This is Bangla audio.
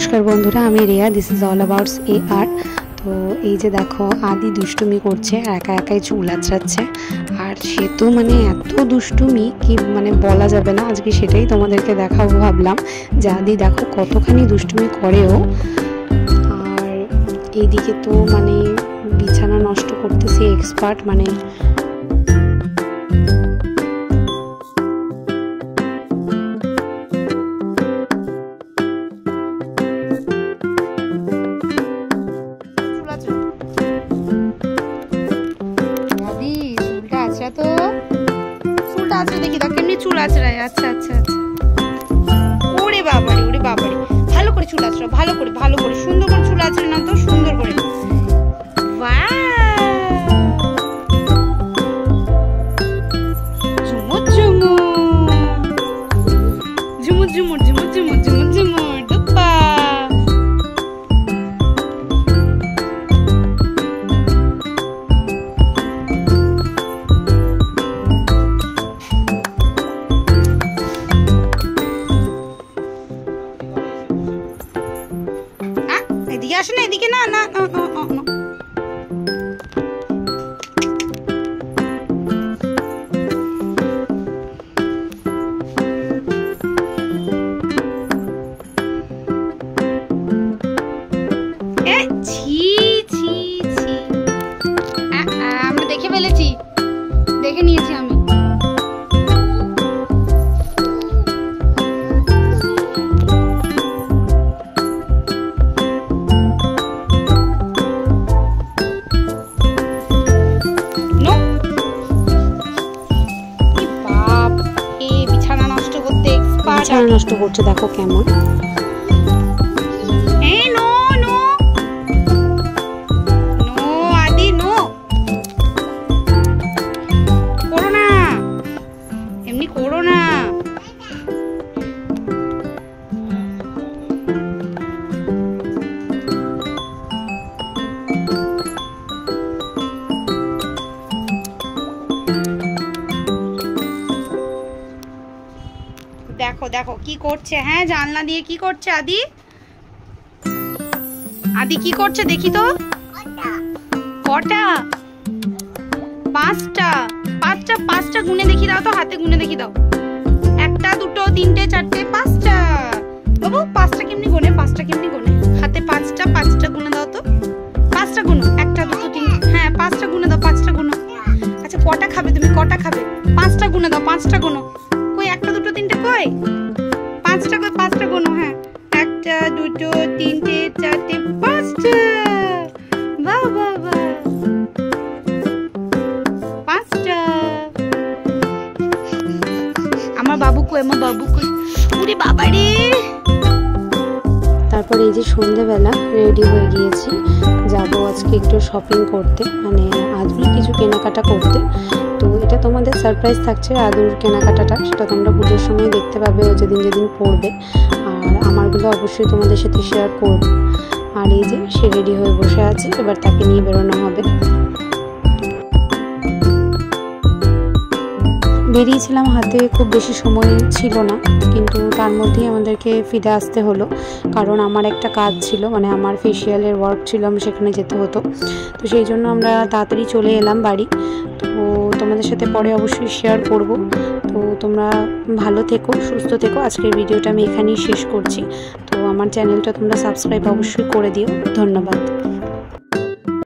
নমস্কার বন্ধুরা, আমি Riya. This is all abouts AR। তো এই যে দেখো, আদি দুষ্টুমি করছে, একা একাই চুল আঁচড়াচ্ছে। আর সে তো মানে এত দুষ্টুমি কি মানে বলা যাবে না। আজকে সেটাই তোমাদেরকে দেখাবো ভাবলাম যে আদি দেখো কতখানি দুষ্টুমি করেও। আর এইদিকে তো মানে বিছানা নষ্ট করতেছি এক্সপার্ট। মানে তো চুলটা আছে দেখি দাও কেমনি চুল আঁচড়ায়। আচ্ছা আচ্ছা আচ্ছা, ওরে বাবারে ওরে বাবারে, ভালো করে চুল আঁচড়াও, ভালো করে সুন্দর করে চুল আঁচড়ে না তো, সুন্দর করে। ঝুমুর ঝুমুর ঝুমুর ঝুমুর ঝুমুর ঝুমুর ঝুমুর ঝুমুর ডুপ্পা। এদিকে আসে না, এদিকে না না না না না। আমরা দেখে ফেলেছি, দেখে নিয়েছি আমি। বিছানা নষ্ট করছে, দেখো কেমন। আদি নো, করো না, এমনি করো না। দেখো দেখো কি করছে। হ্যাঁ, জানলা দিয়ে কি করছে আদি? আদি কি করছে দেখি তো। কটা? পাঁচটা গুনে দেখি দাও তো, হাতে গুনে দেখি দাও। একটা, দুটো, তিনটে, চারটে, পাঁচটা। বাবু পাঁচটা কেমনি গোনে? হাতে পাঁচটা গুনে দাও তো। পাঁচটা গুনো, একটা, দুটো, তিনটে। হ্যাঁ, পাঁচটা গুনে দাও, পাঁচটা গুনো। আচ্ছা, কটা খাবে তুমি? পাঁচটা গুনে দাও, পাঁচটা গুনো। কই একটা, দুটো, তিনটে কই? পাঁচটা গুনো। হ্যাঁ, একটা, দুটো, তিনটে, চারটে, পাঁচটা। বাহ বাহ বাহ, পাঁচটা। আমার বাবু কই? ওরে বাবা রে। তারপর এই যে সন্ধ্যেবেলা রেডি হয়ে গিয়েছি, যাবো আজকে একটু শপিং করতে, মানে আদুর কিছু কেনাকাটা করতে। তো এটা তোমাদের সারপ্রাইজ থাকছে, আদুর কেনাকাটাটা সেটা তোমরা পুজোর সময় দেখতে পাবে, ও যেদিন পড়বে। আর আমারগুলো অবশ্যই তোমাদের সাথে শেয়ার করব। আর এই যে সে রেডি হয়ে বসে আছে, এবার তাকে নিয়ে বেরোনো হবে। বেরিয়েছিলাম, হাতে খুব বেশি সময় ছিল না, কিন্তু তার মধ্যেই আমাদেরকে ফিরে আসতে হলো, কারণ আমার একটা কাজ ছিল, মানে আমার ফেসিয়ালের ওয়ার্ক ছিল, আমি সেখানে যেতে হতো। তো সেই জন্য আমরা তাড়াতাড়ি চলে এলাম বাড়ি। তো তোমাদের সাথে পরে অবশ্যই শেয়ার করব। তো তোমরা ভালো থেকো, সুস্থ থেকো। আজকের ভিডিওটা আমি এখানেই শেষ করছি। তো আমার চ্যানেলটা তোমরা সাবস্ক্রাইব অবশ্যই করে দিও। ধন্যবাদ।